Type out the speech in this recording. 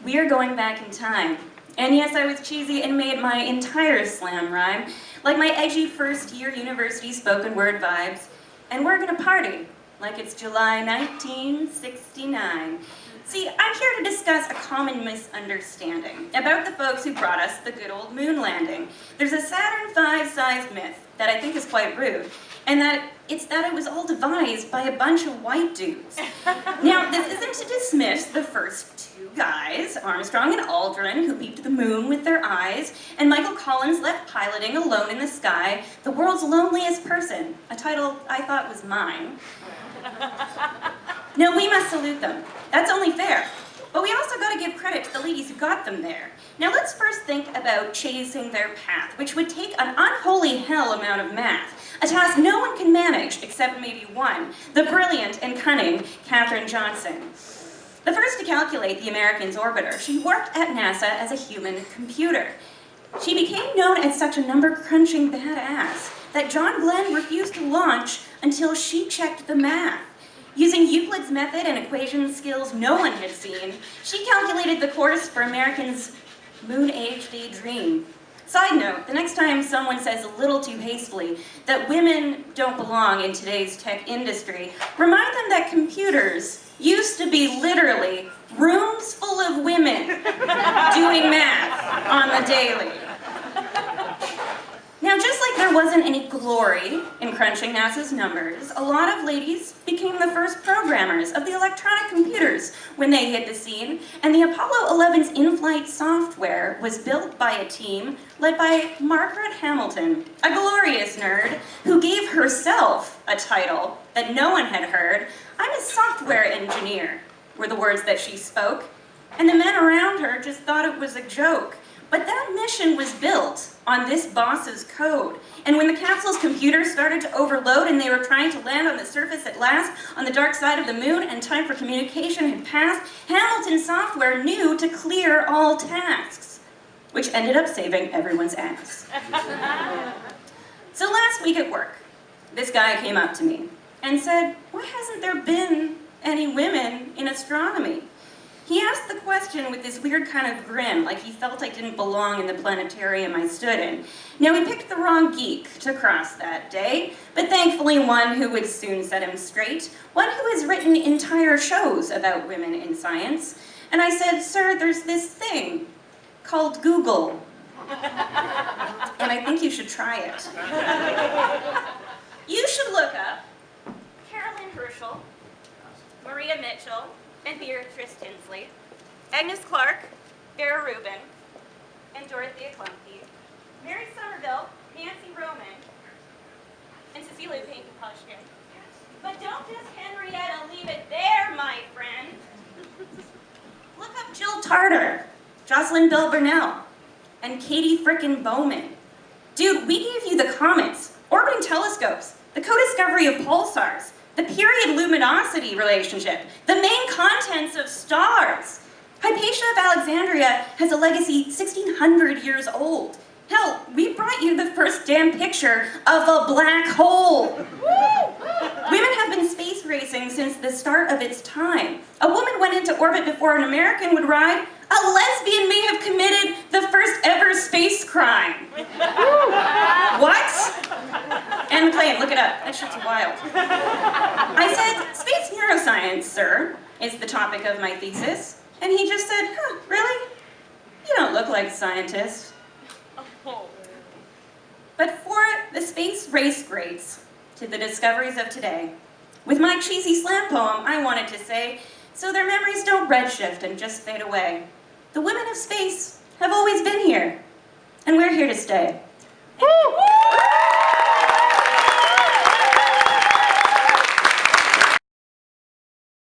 We are going back in time. And yes, I was cheesy and made my entire slam rhyme, like my edgy first-year university spoken word vibes. And we're gonna party, like it's July 1969. See, I'm here to discuss a common misunderstanding about the folks who brought us the good old moon landing. There's a Saturn V-sized myth that I think is quite rude, and it's that it was all devised by a bunch of white dudes. Now, this isn't to dismiss the first two guys, Armstrong and Aldrin, who peeped the moon with their eyes, and Michael Collins left piloting alone in the sky, the world's loneliest person, a title I thought was mine. No, we must salute them. That's only fair. But we also got to give credit to the ladies who got them there. Now let's first think about chasing their path, which would take an unholy hell amount of math, a task no one can manage except maybe one, the brilliant and cunning Katherine Johnson. The first to calculate the American's orbiter, she worked at NASA as a human computer. She became known as such a number-crunching badass that John Glenn refused to launch until she checked the math. Using Euclid's method and equation skills no one had seen, she calculated the course for Americans' moon-age daydream. Side note, the next time someone says a little too hastily that women don't belong in today's tech industry, remind them that computers used to be literally rooms full of women doing math on the daily. Now, just like there wasn't any glory in crunching NASA's numbers, a lot of ladies became the first programmers of the electronic computers when they hit the scene, and the Apollo 11's in-flight software was built by a team led by Margaret Hamilton, a glorious nerd who gave herself a title that no one had heard. "I'm a software engineer," were the words that she spoke, and the men around her just thought it was a joke. But that mission was built on this boss's code. And when the capsule's computers started to overload and they were trying to land on the surface at last on the dark side of the moon and time for communication had passed, Hamilton's software knew to clear all tasks, which ended up saving everyone's ass. So last week at work, this guy came up to me and said, "Why hasn't there been any women in astronomy?" He asked the question with this weird kind of grin, like he felt I didn't belong in the planetarium I stood in. Now, we picked the wrong geek to cross that day, but thankfully one who would soon set him straight, one who has written entire shows about women in science. And I said, "Sir, there's this thing called Google, and I think you should try it. You should look up Carolyn Herschel, Maria Mitchell, and Beatrice Tinsley, Agnes Clark, Vera Rubin, and Dorothea Klumpke, Mary Somerville, Nancy Roman, and Cecilia Payne-Pushkin. But don't just Henrietta leave it there, my friend. Look up Jill Tarter, Jocelyn Bell Burnell, and Katie frickin' Bowman. Dude, we gave you the comets, orbiting telescopes, the co-discovery of pulsars, the period luminosity relationship, the main contents of stars. Hypatia of Alexandria has a legacy 1,600 years old. Hell, we brought you the first damn picture of a black hole. Women have been space racing since the start of its time. A woman went into orbit before an American would ride. A lesbian may have committed the first ever space crime. What? And McLean, look it up. That shit's wild. I said, "Space neuroscience, sir, is the topic of my thesis." And he just said, "Huh, really? You don't look like a scientist." But for the space race greats to the discoveries of today, with my cheesy slam poem, I wanted to say, so their memories don't redshift and just fade away. The women of space have always been here, and we're here to stay. Woo!